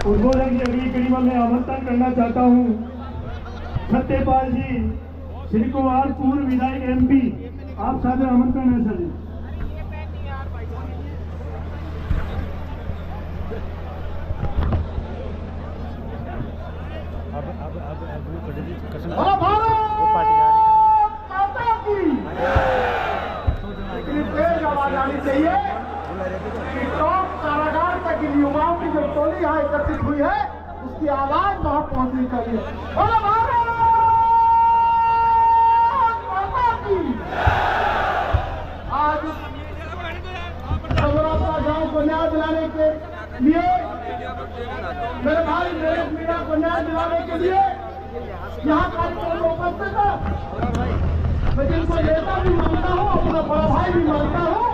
उद्बोधन की अगली कड़ी में मैं आमंत्रण करना चाहता हूँ सत्यपाल जी, श्री कुमार, पूर्व विधायक MP। आप सादर आमंत्रण है सर जी। चाहिए कि टॉप कारागार तक इन युवाओं की जो टोली यहाँ एकत्रित हुई है उसकी आवाज वहां पहुंचनी चाहिए। बोलो भारत माता की। आज समरावता गांव को न्याय दिलाने के लिए, मेरे भाई मेरे मीरा को न्याय दिलाने के लिए यहाँ कार्यक्रम में उपस्थित है। मैं जिनको नेता भी मानता हूँ, अपना बड़ा भाई भी मानता हूँ,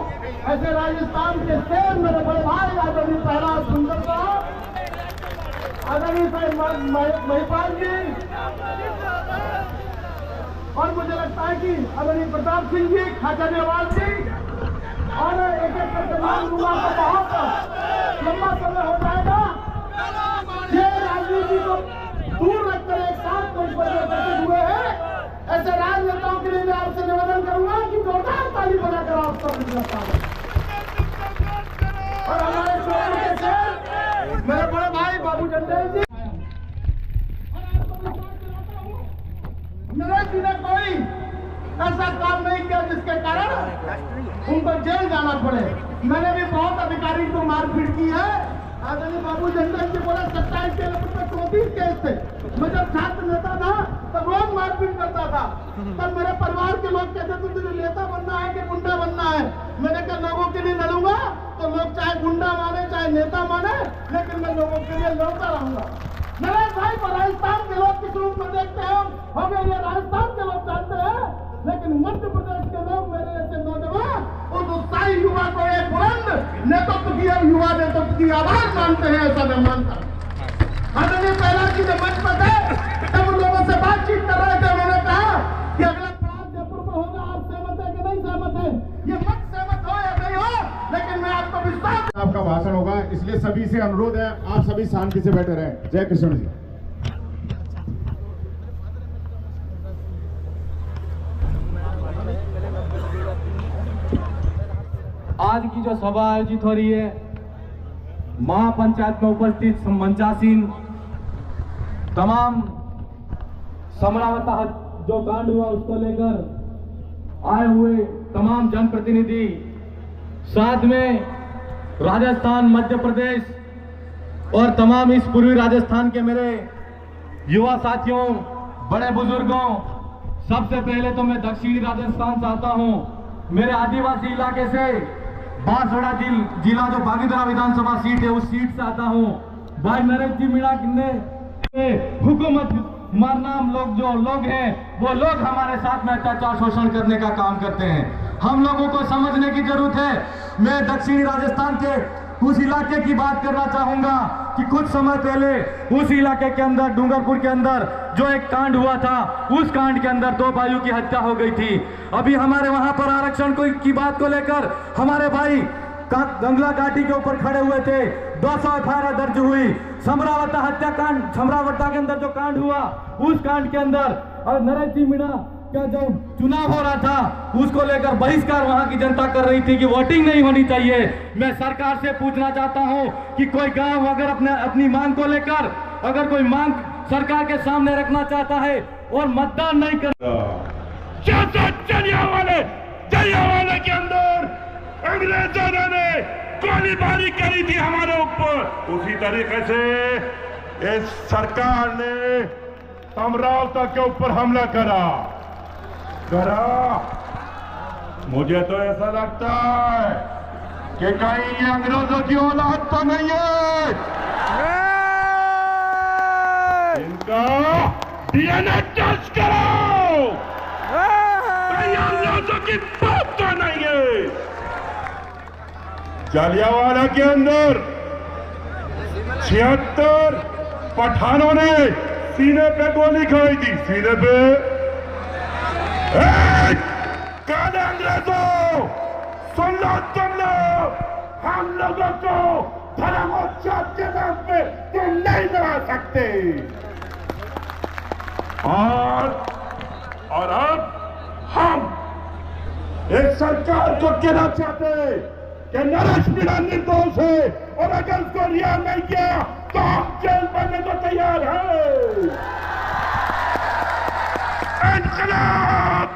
ऐसे राजस्थान के शेर मेरे बड़े भाई आदरणीय प्रहलाद सुंदर साहब, आदरणीय महिपाल जी, और मुझे लगता है कि आदरणीय प्रताप सिंह जी, खाजानेवाल जी, और एक एक करके तमाम युवा को बहुत लंबा समय हो जाएगा। ये राजनीति को दूर रखकर एक साथ कोई बचे हुए हैं, ऐसे राजनेताओं के लिए मैं आपसे निवेदन करूंगा कि जोरदार ताली बजाकर आप सब गिरफ्तार करें। और हमारे शोर के शेर मेरे बड़े भाई बाबू जंडेल जी, नरेश जी ने कोई ऐसा काम नहीं किया जिसके कारण उनको जेल जाना पड़े। मैंने भी बहुत अधिकारी को मारपीट की है। आदरणीय बाबू जंडेल जी बोले 27 के 34 केस थे। मैं जब छात्र नेता था तब रोज मारपीट करता था। तब मेरे परिवार के लोग कहते थे तुझे नेता बनना है कि गुंडा बनना है। मैंने कहा लोगों के लिए लड़ूंगा, तो लोग चाहे गुंडा माने चाहे नेता माने, लेकिन मैं लोगों के लिए लड़ता रहूंगा। नरेश भाई को राजस्थान के लोग किस रूप में देखते हैं हम ये राजस्थान के लोग जानते हैं, लेकिन मध्य प्रदेश के लोग मेरे जैसे नौजवान उस उत्साही युवा को एक बुलंद नेतृत्व की युवा नेतृत्व की आवाज मानते हैं, ऐसा मैं मानता हूँ। आदरणीय प्रहलाद जी ने मंच पर थे, तब उन लोगों से बातचीत कर रहे थे, उन्होंने कहा कि अगला चुनाव जयपुर में होगा, आप सहमत है कि नहीं सहमत है? ये मत सहमत हो या नहीं हो, लेकिन मैं आपको विश्वास। आपका भाषण होगा, इसलिए सभी से अनुरोध है आप सभी शांति से बैठे रहें। जय कृष्ण जी। आज की जो सभा आयोजित हो रही है, महापंचायत में उपस्थित मंचासीन तमाम समरावता जो कांड हुआ उसको लेकर आए हुए तमाम जनप्रतिनिधि, साथ में राजस्थान, मध्य प्रदेश और तमाम इस पूर्वी राजस्थान के मेरे युवा साथियों, बड़े बुजुर्गों, सबसे पहले तो मैं दक्षिणी राजस्थान से आता हूं। मेरे आदिवासी इलाके से बांसवाड़ा जिला जो बागीधरा विधानसभा सीट है उस सीट से आता हूं। भाई नरेश जी मीणा ने हुकूमत मारनाम लोग जो लोग हैं वो लोग हमारे साथ में अत्याचार शोषण करने का काम करते हैं। हम लोगों को समझने की जरूरत है। मैं दक्षिणी राजस्थान के उस इलाके की बात करना चाहूंगा कि कुछ समय पहले उस इलाके के अंदर, डूंगरपुर के अंदर जो एक कांड हुआ था, उस कांड के अंदर 2 भाइयों की हत्या हो गई थी। अभी हमारे वहां पर आरक्षण की बात को लेकर हमारे भाई गंगला घाटी के ऊपर खड़े हुए थे, 218 दर्ज हुई। समरावता हत्याकांड, समरावता के अंदर जो कांड हुआ उस कांड के अंदर, और नरेश जी मीणा का जो चुनाव हो रहा था उसको लेकर बहिष्कार वहां की जनता कर रही थी कि वोटिंग नहीं होनी चाहिए। मैं सरकार से पूछना चाहता हूं कि कोई गांव अगर अपनी मांग को लेकर अगर कोई मांग सरकार के सामने रखना चाहता है और मतदान नहीं कर, जलियांवाला के अंदर अंग्रेजों ने गोलीबारी करी थी हमारे ऊपर, उसी तरीके से इस सरकार ने समरावता के ऊपर हमला करा। मुझे तो ऐसा लगता है कि कहीं ये अंग्रेजों की औलाद तो नहीं है, इनका डीएनए टेस्ट करो, कहीं अंग्रेजों की बात तो नहीं है। जलियांवाला के अंदर 76 पठानों ने सीने पे गोली खाई थी, सीने पे। काले अंग्रेजों, सुन लो तुम लोग, हम लोगों को धर्म और जात के नाम पे तुम नहीं लड़ा सकते। और अब हम इस सरकार को कहना चाहते कि नरेश मीणा निर्दोष है और अगर उसको रिहा नहीं किया तो हम जेल बनने को तैयार हैं। इंकलाब!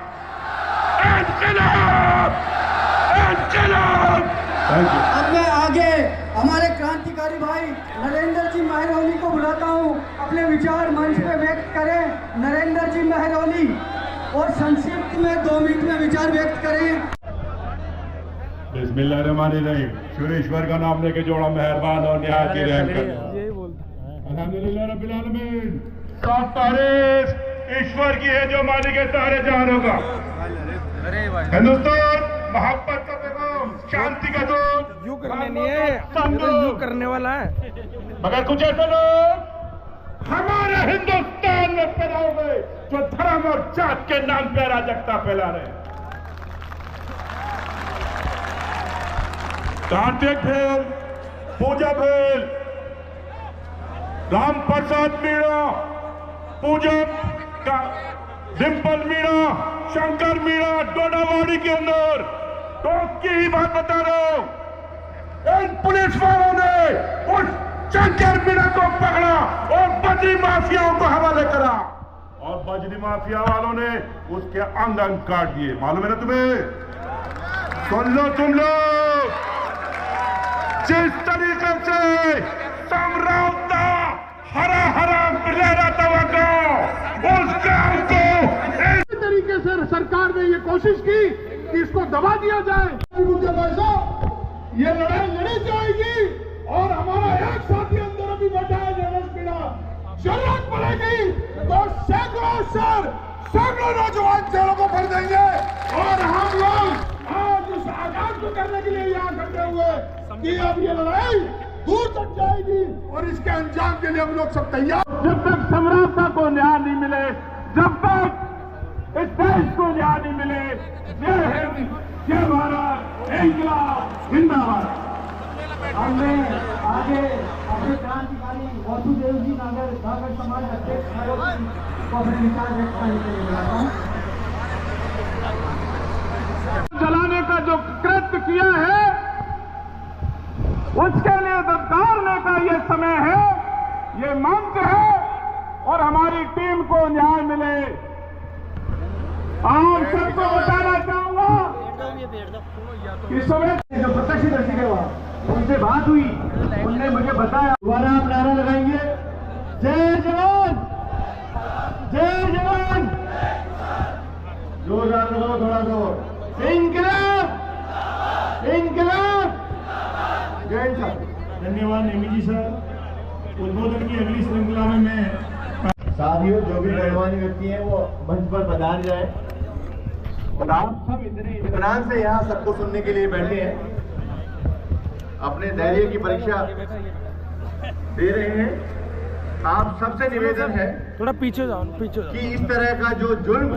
इंकलाब! इंकलाब! Thank you. अब मैं आगे हमारे क्रांतिकारी भाई नरेंद्र जी मेहरौली को बुलाता हूँ, अपने विचार मंच पे व्यक्त करें। नरेंद्र जी मेहरौली और संक्षिप्त में 2 मिनट में विचार व्यक्त करें। बिस्मिल्लाहिर्रहमानिर्रहीम। सुरेश्वर का नाम लेके जोड़ा मेहरबान और निहायत ही रहम करना। अल्हम्दुलिल्लाह रब्बिल आलमीन। साफ तारीफ ईश्वर की है जो मालिक है सारे जहानों का। हिंदुस्तान मोहब्बत का पैगाम, शांति का दूत। यू करने नहीं है, यू करने वाला है। मगर कुछ ऐसे लोग हमारे हिंदुस्तान में पैदा हो गए जो धर्म और जात के नाम पर अराजकता फैला रहे हैं। कार्तिक भेल, पूजा भेल, राम प्रसाद मीणा, पूजन का डिम्पल मीणा, शंकर मीणा डोडावाड़ी के अंदर तो की ही बात बता रहा हूं। इन पुलिस वालों ने उस शंकर मीणा को पकड़ा और बजरी माफियाओं को हवाले करा और बजरी माफिया वालों ने उसके अंग अंग काट दिए। मालूम है ना तुम्हें? सुन लो तुम लोग, जिस तरीके से समरावता हरा हरा लहराता हुआ गांव, उस गांव को इस तरीके से सरकार ने ये कोशिश की कि इसको दबा दिया जाए। मुझे पैसा ये लड़ाई लड़ी जाएगी और हमारा एक साथी अंदर अभी बैठा है नरेश मीणा। जरूरत पड़ेगी तो सैकड़ों नौजवान जेलों को भर देंगे और हम लोग आज उस आगाज को करने के लिए यहाँ खड़े हुए कि अब ये लड़ाई दूर तक जाएगी और इसके अंजाम के लिए हम लोग सब तैयार। जब तक समरावता को न्याय नहीं मिले, जब तक इस देश को न्याय नहीं मिले, जय हिंद, जय भारत, इंकलाब जिंदाबाद। हमने आगे अपने क्रांतिकारी वासुदेव जी नागर समाज अध्यक्ष को अपने विचार व्यक्त करने के लिए बुलाता हूँ। जलाने का जो कृत्य किया है उसके लिए दबकारने का ये समय है, ये मंच है और हमारी टीम को न्याय मिले। आप सबको बताना चाहूंगा इस समय जो प्रत्यक्षदर्शी के वहां उनसे बात हुई, उनने मुझे बताया। दोबारा आप नारा लगाएंगे, जय जवान, जय जवान। जोरदार लगाओ, थोड़ा जोर। इंकलाब, इंकलाब। जय सर। धन्यवाद नेमी जी सर। उद्बोधन की अगली श्रृंखला में मैं साथियों जो भी गणमान्य व्यक्ति हैं वो मंच पर पधार जाए। आप सब इतने इत्मीनान से यहाँ सबको सुनने के लिए बैठे हैं, अपने धैर्य की परीक्षा दे रहे हैं। आप सबसे निवेदन है थोड़ा पीछे जाओ, पीछे जाओ। कि इस तरह का जो जुल्म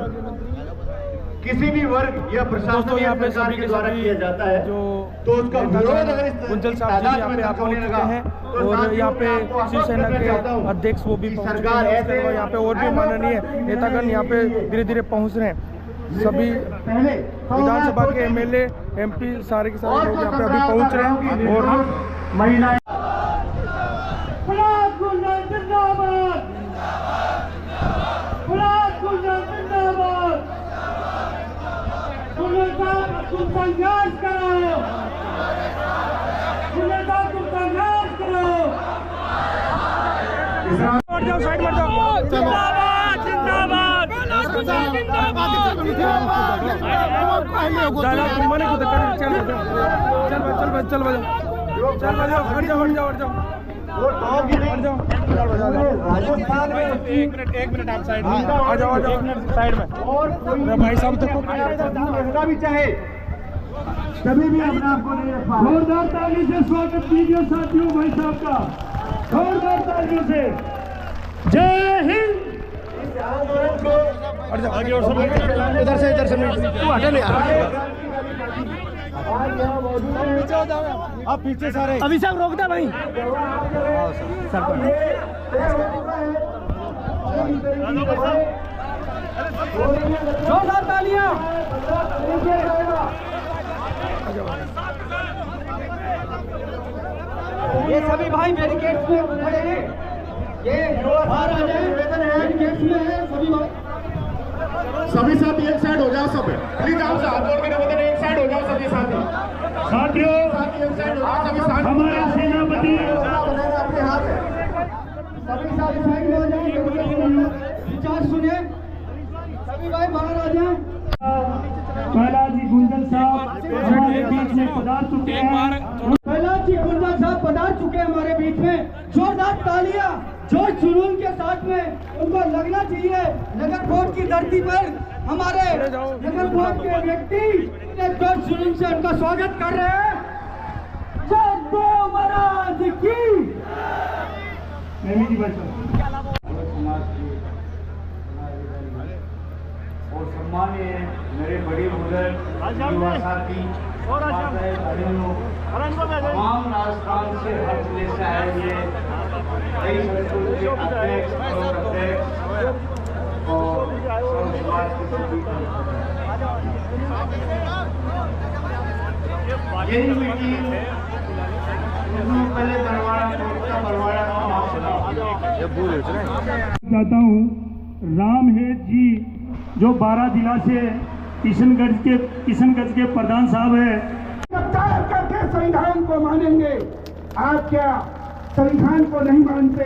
किसी भी वर्ग या प्रशासन या सरकार के द्वारा किया जाता है तो उसका विरोध अगर इस गुंजल साहब जी यहाँ पे आप पहुँच चुके हैं और यहाँ पे शिवसेना के अध्यक्ष वो भी पहुँच चुके हैं। इसके अलावा यहाँ पे और भी माननीय नेतागण यहाँ पे धीरे धीरे पहुँच रहे हैं। सभी विधानसभा के एमएलए एमपी सारे के सारे लोग यहाँ पे अभी पहुँच रहे हैं और महिलाएं संघर्ष करो, संघर्ष करो। साइड में जाओ। जिंदाबाद, जिंदाबाद, मने को चल बजा, चल बजा, हट जाओ। वो टॉप ही नहीं। राजस्थान में एक मिनट आप साइड में आ जाओ, साइड में। और कोई भाई साहब तक रहना भी चाहे कभी भी अपने आप को नहीं रखा। जोरदार ताली से स्वागत कीजिए साथियों भाई साहब का, जोरदार तालियों से। जय हिंद। इस आंदोलन को इधर से तू हटे नहीं। आज यहाँ मौजूद हैं। आप पीछे सारे अभी सब रोक दे भाई। जोरदार तालियां। ये सभी भाई बैरिकेड्स में खड़े हैं, ये बाहर आ जाए, बैरिकेड्स में है सभी भाई। सभी साथी एक साइड हो जाओ, सब प्लीज आपसे हाथ जोड़ के निवेदन है, एक साइड हो जाओ सभी साथी। साथियों, एक साइड हो जाओ सभी साथी। हमारे सेनापति अपने हाथ है। सभी साथी साइड में आ जाए, विचार सुने, सभी भाई बाहर आ जाए। कैलाश जी गुंजन साहब हमारे बीच में पधार चुके हैं। कैलाश जी गुंजन साहब पधार चुके हैं हमारे बीच में। जोरदार तालियां जोर जुनून के साथ में उनको लगना चाहिए। नगर कोट की धरती पर हमारे नगर कोट के व्यक्ति जोर जुनून से उनका स्वागत कर रहे हैं। जय देव महाराज की। नेमी जी बच्चों और सम्मानीय मेरे बड़े बुजुर्ग युवा साथी तमाम राजस्थान से हर जिले से आए हुए कई संस्थाओं के अध्यक्ष और अध्यक्ष और समाज के सभी यही मीटिंग पहले बरवाड़ा चाहता हूँ रामहेत जी जो 12 जिला से किशनगंज के प्रधान साहब है। गिरफ्तार करके संविधान को मानेंगे। आप क्या संविधान को नहीं मानते?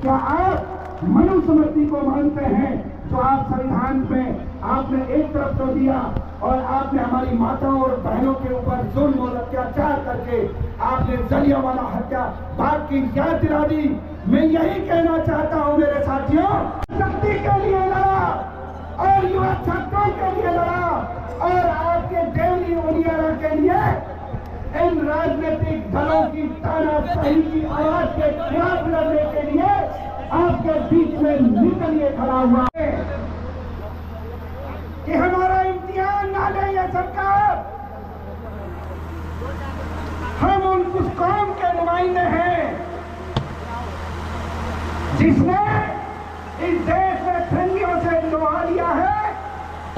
क्या आप मनुस्मृति को मानते हैं? जो आप संविधान में आपने एक तरफ तो दिया और आपने हमारी माताओं और बहनों के ऊपर जुल्म और अत्याचार करके आपने जलियांवाला हत्या बाग की याद दिला दी। मैं यही कहना चाहता हूँ मेरे साथियों, शक्ति के लिए लड़ा और युवा छात्रों के लिए लड़ा और आपके देवली उनियारा के लिए इन राजनीतिक दलों की तानाशाही की आवाज के खिलाफ लड़ने के लिए आपके बीच में निकलिए खड़ा हुआ है कि हमारा इम्तिहान ना ले ये सरकार। हम उस कौम के नुमाइंदे हैं जिसने इस देश में फिरंगियों से लोहा लिया है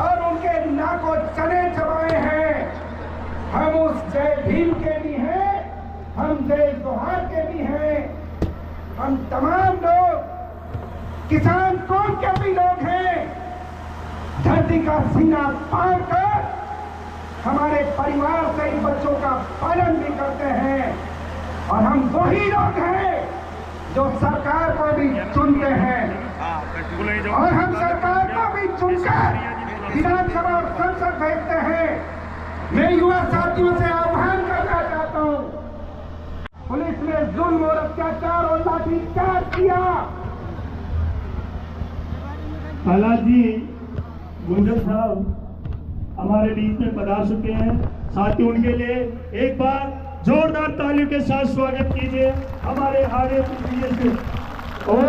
और उनके नाकों चने चबाए हैं। हम उस जय भीम के भी हैं, हम जय जोहार के भी हैं, हम तमाम लोग किसान कौम के भी लोग हैं। धरती का सीना फाड़ कर हमारे परिवार से इन बच्चों का पालन भी करते हैं और हम वही लोग हैं जो सरकार को भी चुनते हैं और हम सरकार को भी चुनकर विधानसभा और संसद भेजते हैं। मैं युवा साथियों से आह्वान करना चाहता हूं, पुलिस ने जुल्म और अत्याचार और लाठीचार्ज किया। कैलाश जी गुंजन साहब हमारे बीच में पधार चुके हैं। साथ ही उनके लिए एक बार जोरदार तालियों के साथ स्वागत कीजिए हमारे आगे और